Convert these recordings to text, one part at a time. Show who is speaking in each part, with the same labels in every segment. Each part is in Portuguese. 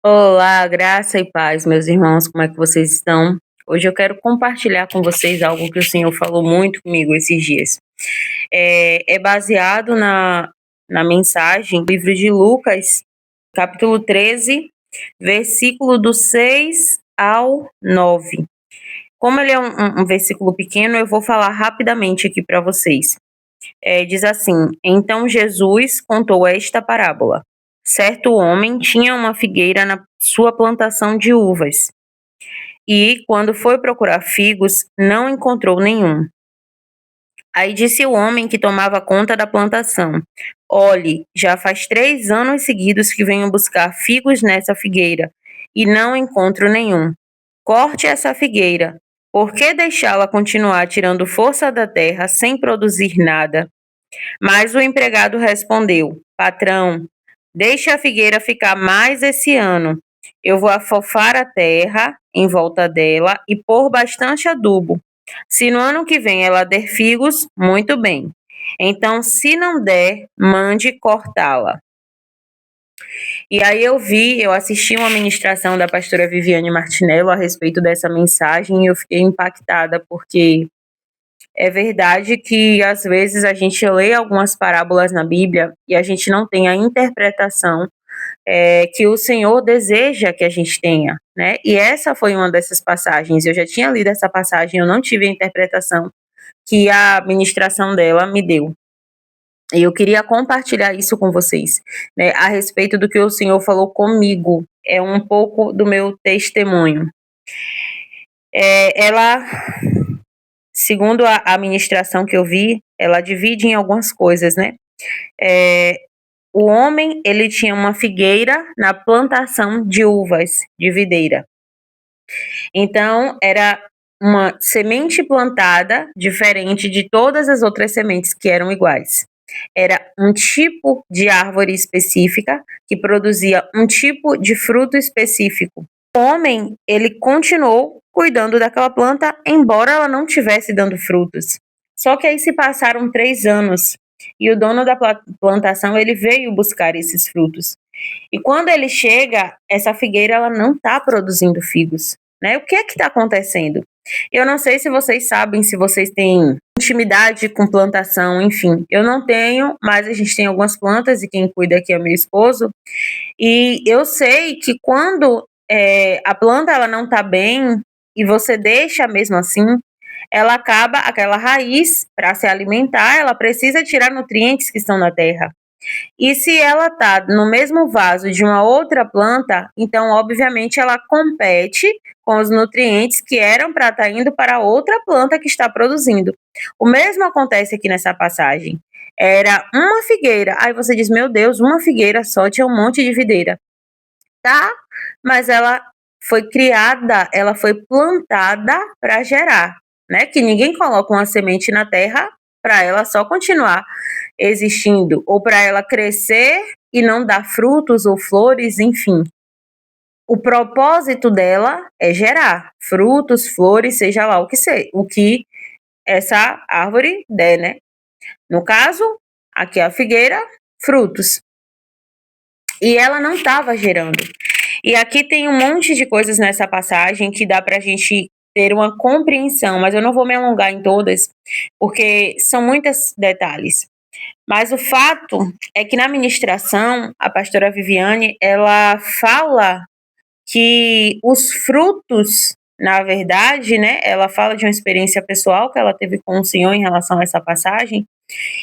Speaker 1: Olá, graça e paz, meus irmãos, como é que vocês estão? Hoje eu quero compartilhar com vocês algo que o Senhor falou muito comigo esses dias. É baseado na mensagem do livro de Lucas, capítulo 13, versículo do 6 ao 9. Como ele é um versículo pequeno, eu vou falar rapidamente aqui para vocês. Diz assim: Então Jesus contou esta parábola. Certo homem tinha uma figueira na sua plantação de uvas e, quando foi procurar figos, não encontrou nenhum. Aí disse o homem que tomava conta da plantação: Olhe, já faz 3 anos seguidos que venho buscar figos nessa figueira e não encontro nenhum. Corte essa figueira. Por que deixá-la continuar tirando força da terra sem produzir nada? Mas o empregado respondeu: Patrão, deixe a figueira ficar mais esse ano. Eu vou afofar a terra em volta dela e pôr bastante adubo. Se no ano que vem ela der figos, muito bem. Então, se não der, mande cortá-la. E aí eu assisti uma ministração da pastora Viviane Martinello a respeito dessa mensagem e eu fiquei impactada porque é verdade que às vezes a gente lê algumas parábolas na Bíblia e a gente não tem a interpretação que o Senhor deseja que a gente tenha, né? E essa foi uma dessas passagens. Eu já tinha lido essa passagem, eu não tive a interpretação que a ministração dela me deu. E eu queria compartilhar isso com vocês, né? A respeito do que o Senhor falou comigo. É um pouco do meu testemunho. Ela, segundo a ministração que eu vi, ela divide em algumas coisas, né? O homem, ele tinha uma figueira na plantação de uvas, de videira. Então, era uma semente plantada diferente de todas as outras sementes que eram iguais. Era um tipo de árvore específica que produzia um tipo de fruto específico. O homem, ele continuou cuidando daquela planta, embora ela não estivesse dando frutos. Só que aí se passaram 3 anos e o dono da plantação ele veio buscar esses frutos. E quando ele chega, essa figueira ela não está produzindo figos, né? O que é que está acontecendo? Eu não sei se vocês sabem, se vocês têm intimidade com plantação, enfim. Eu não tenho, mas a gente tem algumas plantas e quem cuida aqui é meu esposo. E eu sei que quando a planta ela não está bem e você deixa mesmo assim, ela acaba, aquela raiz, para se alimentar, ela precisa tirar nutrientes que estão na terra. E se ela está no mesmo vaso de uma outra planta, então, obviamente, ela compete com os nutrientes que eram para estar indo para outra planta que está produzindo. O mesmo acontece aqui nessa passagem. Era uma figueira. Aí você diz, meu Deus, uma figueira só tinha um monte de videira. Tá, mas ela foi criada, ela foi plantada para gerar, né? Que ninguém coloca uma semente na terra para ela só continuar existindo ou para ela crescer e não dar frutos ou flores, enfim. O propósito dela é gerar frutos, flores, seja lá o que essa árvore der, né? No caso, aqui é a figueira, frutos. E ela não estava gerando. E aqui tem um monte de coisas nessa passagem que dá para a gente ter uma compreensão, mas eu não vou me alongar em todas, porque são muitos detalhes. Mas o fato é que na ministração, a pastora Viviane, ela fala que os frutos, na verdade, né, ela fala de uma experiência pessoal que ela teve com o Senhor em relação a essa passagem,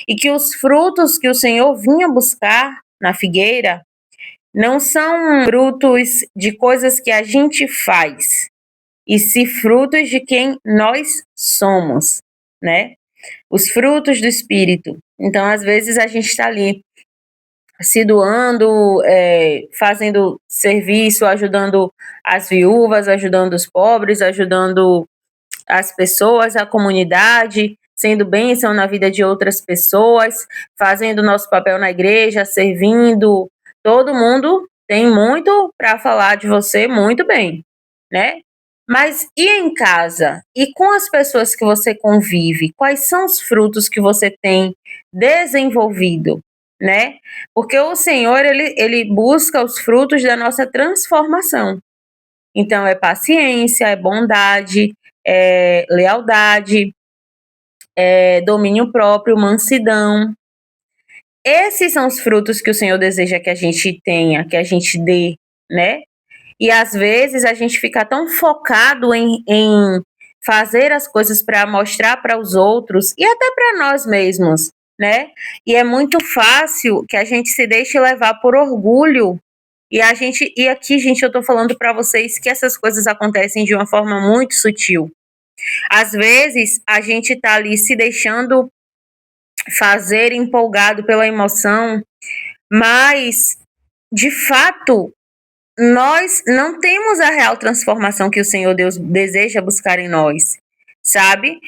Speaker 1: e que os frutos que o Senhor vinha buscar na figueira não são frutos de coisas que a gente faz, e sim frutos de quem nós somos, né? Os frutos do Espírito. Então, às vezes, a gente está ali se doando, fazendo serviço, ajudando as viúvas, ajudando os pobres, ajudando as pessoas, a comunidade, sendo bênção na vida de outras pessoas, fazendo nosso papel na igreja, servindo. Todo mundo tem muito para falar de você muito bem, né? Mas e em casa? E com as pessoas que você convive? Quais são os frutos que você tem desenvolvido? né? Porque o Senhor, ele busca os frutos da nossa transformação. Então, é paciência, é bondade, é lealdade, é domínio próprio, mansidão. Esses são os frutos que o Senhor deseja que a gente tenha, que a gente dê, né? E às vezes a gente fica tão focado em fazer as coisas para mostrar para os outros e até para nós mesmos, né? E é muito fácil que a gente se deixe levar por orgulho. E aqui, gente, eu tô falando para vocês que essas coisas acontecem de uma forma muito sutil. Às vezes a gente tá ali se deixando fazer empolgado pela emoção, mas de fato nós não temos a real transformação que o Senhor Deus deseja buscar em nós, sabe?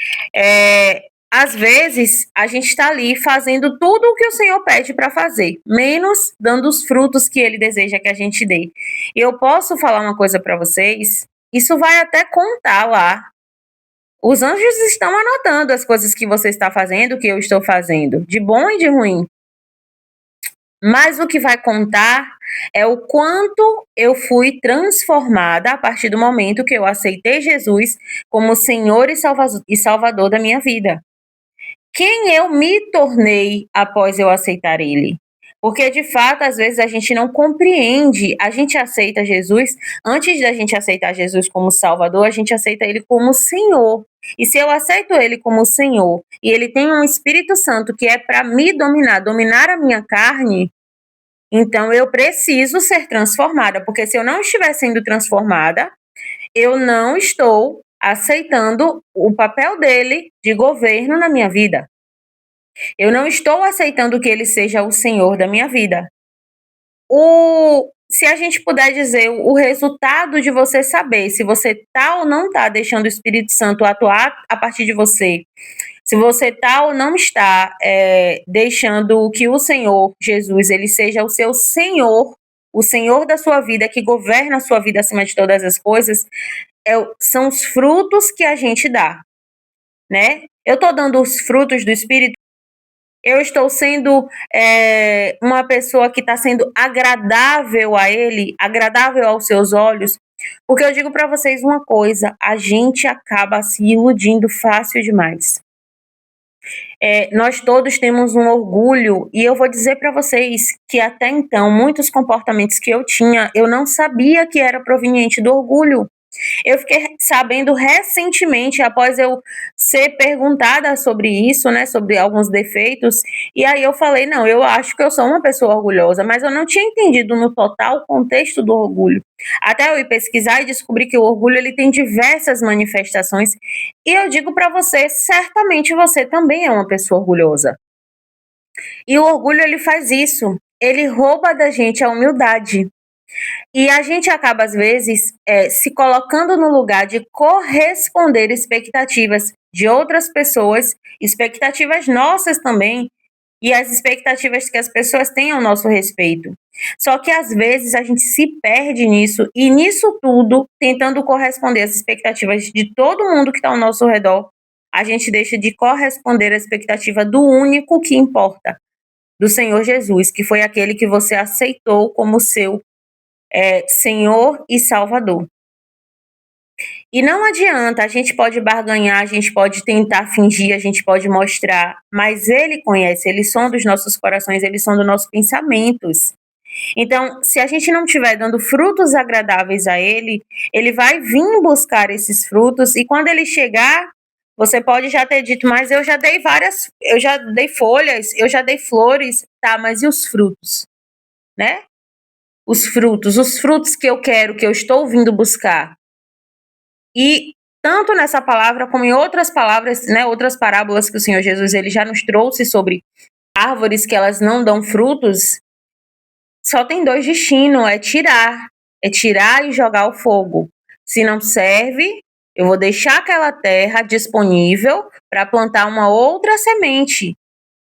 Speaker 1: Às vezes a gente está ali fazendo tudo o que o Senhor pede para fazer, menos dando os frutos que Ele deseja que a gente dê. E eu posso falar uma coisa para vocês, isso vai até contar lá. Os anjos estão anotando as coisas que você está fazendo, que eu estou fazendo, de bom e de ruim. Mas o que vai contar é o quanto eu fui transformada a partir do momento que eu aceitei Jesus como Senhor e Salvador da minha vida. Quem eu me tornei após eu aceitar Ele? Porque de fato, às vezes a gente não compreende, a gente aceita Jesus, antes da gente aceitar Jesus como Salvador, a gente aceita Ele como Senhor. E se eu aceito Ele como Senhor, e Ele tem um Espírito Santo que é para me dominar a minha carne, então eu preciso ser transformada, porque se eu não estiver sendo transformada, eu não estou aceitando o papel dele de governo na minha vida. Eu não estou aceitando que ele seja o Senhor da minha vida. Se a gente puder dizer o resultado de você saber se você está ou não está deixando o Espírito Santo atuar a partir de você, se você está ou não está deixando que o Senhor Jesus ele seja o seu Senhor, o Senhor da sua vida, que governa a sua vida acima de todas as coisas, são os frutos que a gente dá, né? Eu estou dando os frutos do Espírito. Eu estou sendo uma pessoa que está sendo agradável a Ele, agradável aos seus olhos. Porque eu digo para vocês uma coisa, a gente acaba se iludindo fácil demais. Nós todos temos um orgulho, e eu vou dizer para vocês que até então, muitos comportamentos que eu tinha, eu não sabia que era proveniente do orgulho. Eu fiquei sabendo recentemente, após eu ser perguntada sobre isso, né, sobre alguns defeitos, e aí eu falei, não, eu acho que eu sou uma pessoa orgulhosa, mas eu não tinha entendido no total o contexto do orgulho. Até eu ir pesquisar e descobrir que o orgulho ele tem diversas manifestações, e eu digo para você, certamente você também é uma pessoa orgulhosa. E o orgulho ele faz isso, ele rouba da gente a humildade. E a gente acaba, às vezes, se colocando no lugar de corresponder expectativas de outras pessoas, expectativas nossas também, e as expectativas que as pessoas têm ao nosso respeito. Só que, às vezes, a gente se perde nisso, e nisso tudo, tentando corresponder às expectativas de todo mundo que está ao nosso redor, a gente deixa de corresponder à expectativa do único que importa, do Senhor Jesus, que foi aquele que você aceitou como seu Senhor e Salvador. E não adianta, a gente pode barganhar, a gente pode tentar fingir, a gente pode mostrar, mas Ele conhece, Ele sonda os nossos corações, Ele sonda os nossos pensamentos. Então, se a gente não estiver dando frutos agradáveis a Ele, Ele vai vir buscar esses frutos, e quando Ele chegar, você pode já ter dito, mas eu já dei folhas, eu já dei flores, tá, mas e os frutos, né? Os frutos que eu quero, que eu estou vindo buscar. E tanto nessa palavra como em outras palavras, né, outras parábolas que o Senhor Jesus ele já nos trouxe sobre árvores que elas não dão frutos, só tem dois destinos, é tirar e jogar ao fogo. Se não serve, eu vou deixar aquela terra disponível para plantar uma outra semente.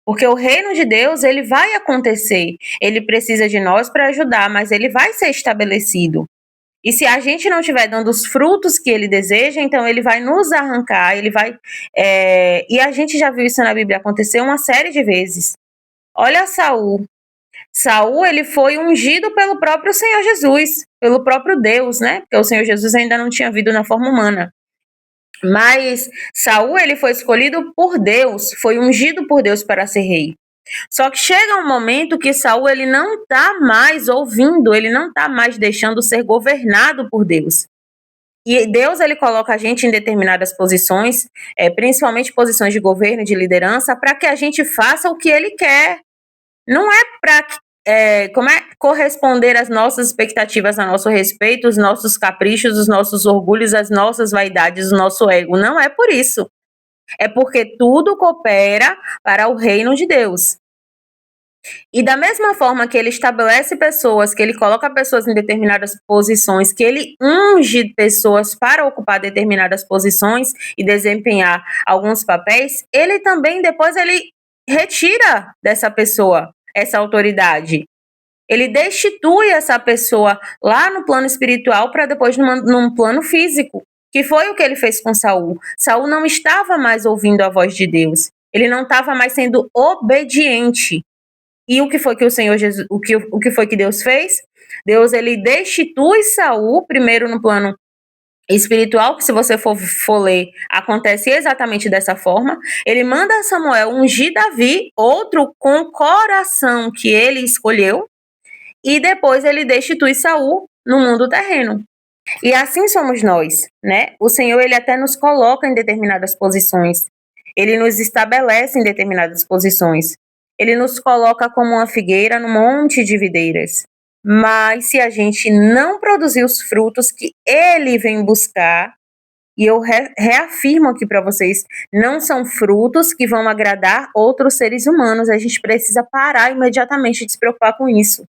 Speaker 1: Porque o reino de Deus, ele vai acontecer. Ele precisa de nós para ajudar, mas ele vai ser estabelecido. E se a gente não estiver dando os frutos que ele deseja, então ele vai nos arrancar, ele vai... E a gente já viu isso na Bíblia acontecer uma série de vezes. Olha Saul. Saul, ele foi ungido pelo próprio Senhor Jesus, pelo próprio Deus, né? Porque o Senhor Jesus ainda não tinha vindo na forma humana. Mas Saul, ele foi escolhido por Deus, foi ungido por Deus para ser rei. Só que chega um momento que Saul, ele não está mais ouvindo, ele não está mais deixando ser governado por Deus. E Deus, ele coloca a gente em determinadas posições, principalmente posições de governo, de liderança, para que a gente faça o que ele quer. Não é para corresponder às nossas expectativas a nosso respeito, os nossos caprichos, os nossos orgulhos, as nossas vaidades, o nosso ego. Não é por isso. É porque tudo coopera para o reino de Deus. E da mesma forma que ele estabelece pessoas, que ele coloca pessoas em determinadas posições, que ele unge pessoas para ocupar determinadas posições e desempenhar alguns papéis, ele também depois ele retira dessa pessoa essa autoridade. Ele destitui essa pessoa lá no plano espiritual para depois num plano físico, que foi o que ele fez com Saul. Saul não estava mais ouvindo a voz de Deus. Ele não estava mais sendo obediente. E o que foi que o Senhor Jesus, o que foi que Deus fez? Deus, ele destitui Saul primeiro no plano espiritual, que se você for ler, acontece exatamente dessa forma. Ele manda Samuel ungir Davi, outro com coração que ele escolheu, e depois ele destitui Saul no mundo terreno. E assim somos nós, né? O Senhor, ele até nos coloca em determinadas posições. Ele nos estabelece em determinadas posições. Ele nos coloca como uma figueira num monte de videiras. Mas se a gente não produzir os frutos que ele vem buscar, e eu reafirmo aqui para vocês, não são frutos que vão agradar outros seres humanos. A gente precisa parar imediatamente de se preocupar com isso.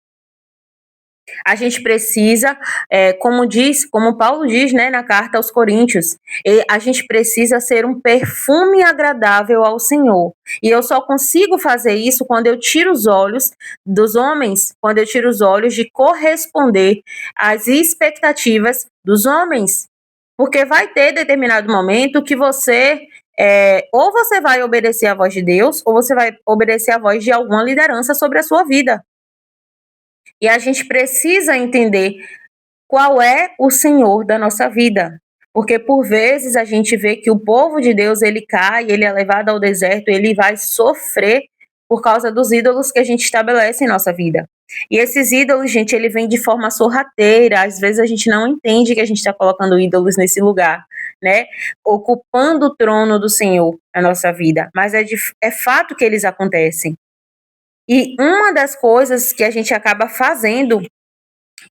Speaker 1: A gente precisa, como Paulo diz, né, na carta aos Coríntios, a gente precisa ser um perfume agradável ao Senhor. E eu só consigo fazer isso quando eu tiro os olhos dos homens, quando eu tiro os olhos de corresponder às expectativas dos homens. Porque vai ter determinado momento que você ou você vai obedecer à voz de Deus, ou você vai obedecer à voz de alguma liderança sobre a sua vida. E a gente precisa entender qual é o Senhor da nossa vida. Porque por vezes a gente vê que o povo de Deus, ele cai, ele é levado ao deserto, ele vai sofrer por causa dos ídolos que a gente estabelece em nossa vida. E esses ídolos, gente, ele vem de forma sorrateira. Às vezes a gente não entende que a gente está colocando ídolos nesse lugar, né? Ocupando o trono do Senhor na nossa vida. Mas é fato que eles acontecem. E uma das coisas que a gente acaba fazendo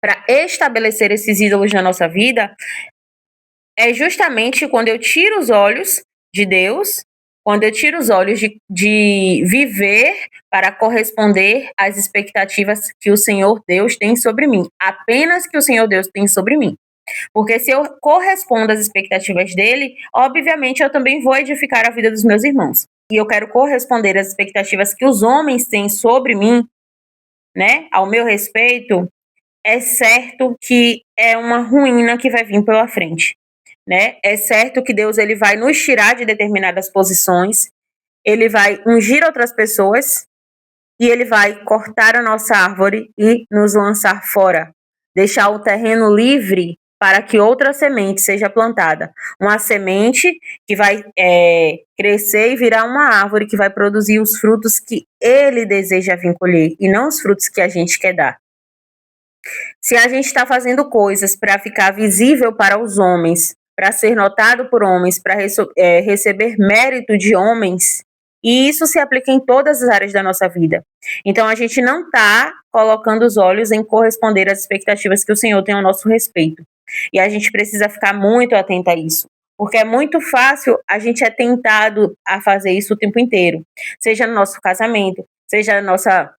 Speaker 1: para estabelecer esses ídolos na nossa vida é justamente quando eu tiro os olhos de Deus, quando eu tiro os olhos de viver para corresponder às expectativas que o Senhor Deus tem sobre mim, apenas que o Senhor Deus tem sobre mim. Porque se eu correspondo às expectativas dele, obviamente eu também vou edificar a vida dos meus irmãos. E eu quero corresponder às expectativas que os homens têm sobre mim, né, ao meu respeito, é certo que é uma ruína que vai vir pela frente, né? É certo que Deus, ele vai nos tirar de determinadas posições, ele vai ungir outras pessoas e ele vai cortar a nossa árvore e nos lançar fora, deixar o terreno livre para que outra semente seja plantada. Uma semente que vai crescer e virar uma árvore que vai produzir os frutos que ele deseja vir colher e não os frutos que a gente quer dar. Se a gente está fazendo coisas para ficar visível para os homens, para ser notado por homens, para receber mérito de homens, e isso se aplica em todas as áreas da nossa vida. Então, a gente não está colocando os olhos em corresponder às expectativas que o Senhor tem ao nosso respeito. E a gente precisa ficar muito atento a isso. Porque é muito fácil, a gente é tentado a fazer isso o tempo inteiro. Seja no nosso casamento, seja na nossa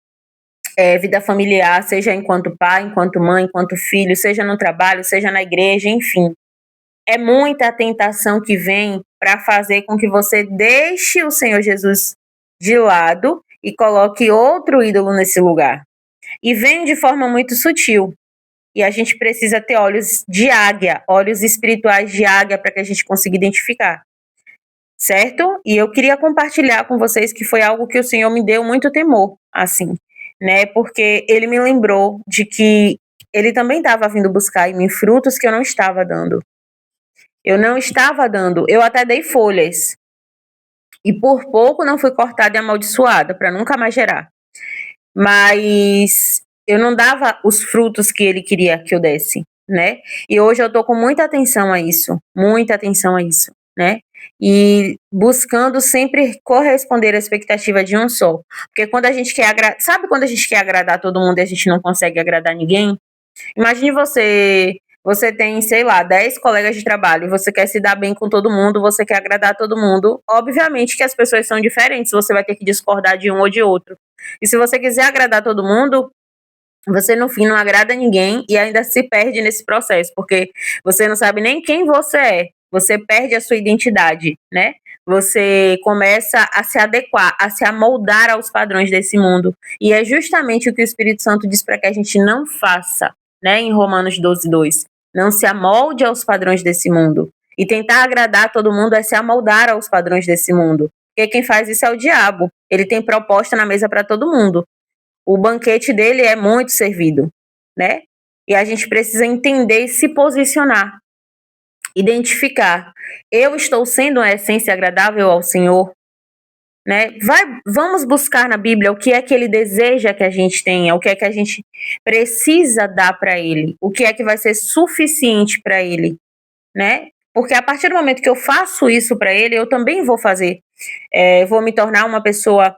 Speaker 1: vida familiar, seja enquanto pai, enquanto mãe, enquanto filho, seja no trabalho, seja na igreja, enfim. É muita tentação que vem para fazer com que você deixe o Senhor Jesus de lado e coloque outro ídolo nesse lugar. E vem de forma muito sutil. E a gente precisa ter olhos de águia, olhos espirituais de águia para que a gente consiga identificar. certo? E eu queria compartilhar com vocês que foi algo que o Senhor me deu muito temor, assim, né? Porque ele me lembrou de que ele também estava vindo buscar em mim frutos que eu não estava dando. Eu não estava dando, eu até dei folhas. E por pouco não fui cortada e amaldiçoada, para nunca mais gerar. Mas eu não dava os frutos que ele queria que eu desse, né? E hoje eu tô com muita atenção a isso, né? E buscando sempre corresponder à expectativa de um só. Porque quando a gente quer agradar, sabe quando a gente quer agradar todo mundo e a gente não consegue agradar ninguém? Imagine você tem, sei lá, 10 colegas de trabalho, você quer se dar bem com todo mundo, você quer agradar todo mundo. Obviamente que as pessoas são diferentes, você vai ter que discordar de um ou de outro. E se você quiser agradar todo mundo, você no fim não agrada ninguém e ainda se perde nesse processo, porque você não sabe nem quem você é. Você perde a sua identidade, né? Você começa a se adequar, a se amoldar aos padrões desse mundo. E é justamente o que o Espírito Santo diz para que a gente não faça, né? Em Romanos 12:2. Não se amolde aos padrões desse mundo. E tentar agradar todo mundo é se amoldar aos padrões desse mundo. Porque quem faz isso é o diabo. Ele tem proposta na mesa para todo mundo. O banquete dele é muito servido, né? E a gente precisa entender e se posicionar, identificar. Eu estou sendo uma essência agradável ao Senhor, né? Vamos buscar na Bíblia o que é que ele deseja que a gente tenha, o que é que a gente precisa dar para ele, o que é que vai ser suficiente para ele, né? Porque a partir do momento que eu faço isso para ele, eu também vou fazer. Vou me tornar uma pessoa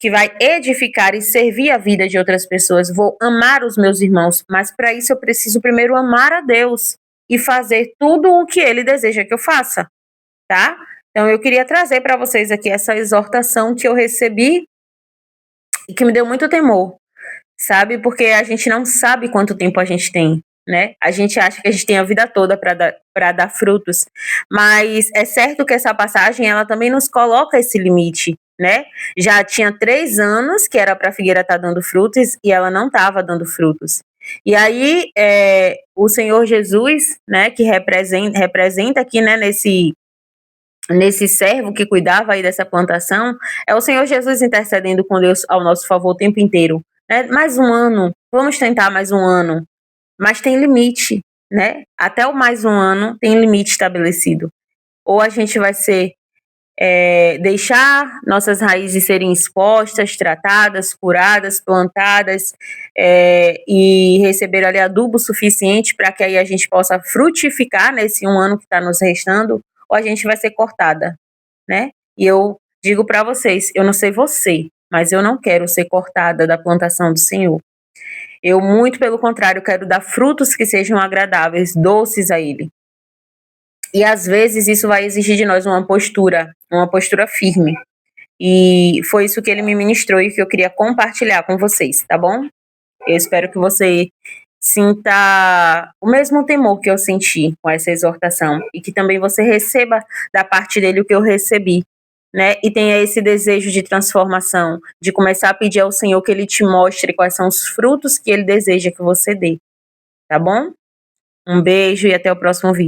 Speaker 1: que vai edificar e servir a vida de outras pessoas. Vou amar os meus irmãos, mas para isso eu preciso primeiro amar a Deus e fazer tudo o que ele deseja que eu faça, tá? Então eu queria trazer para vocês aqui essa exortação que eu recebi e que me deu muito temor, sabe? Porque a gente não sabe quanto tempo a gente tem, né? A gente acha que a gente tem a vida toda para dar frutos, mas é certo que essa passagem ela também nos coloca esse limite, né? Já tinha 3 anos que era para a figueira estar dando frutos e ela não estava dando frutos. E aí o Senhor Jesus, né, que representa aqui, né, nesse servo que cuidava aí dessa plantação, é o Senhor Jesus intercedendo com Deus ao nosso favor o tempo inteiro. Né? Mais um ano, vamos tentar mais um ano, mas tem limite, né? Até o mais um ano tem limite estabelecido. Ou a gente vai deixar nossas raízes serem expostas, tratadas, curadas, plantadas e receber ali adubo suficiente para que aí a gente possa frutificar nesse um ano que está nos restando, ou a gente vai ser cortada, né? E eu digo para vocês, eu não sei você, mas eu não quero ser cortada da plantação do Senhor. Eu, muito pelo contrário, quero dar frutos que sejam agradáveis, doces a Ele. E às vezes isso vai exigir de nós uma postura firme. E foi isso que ele me ministrou e que eu queria compartilhar com vocês, tá bom? Eu espero que você sinta o mesmo temor que eu senti com essa exortação e que também você receba da parte dele o que eu recebi, né? E tenha esse desejo de transformação, de começar a pedir ao Senhor que ele te mostre quais são os frutos que ele deseja que você dê, tá bom? Um beijo e até o próximo vídeo.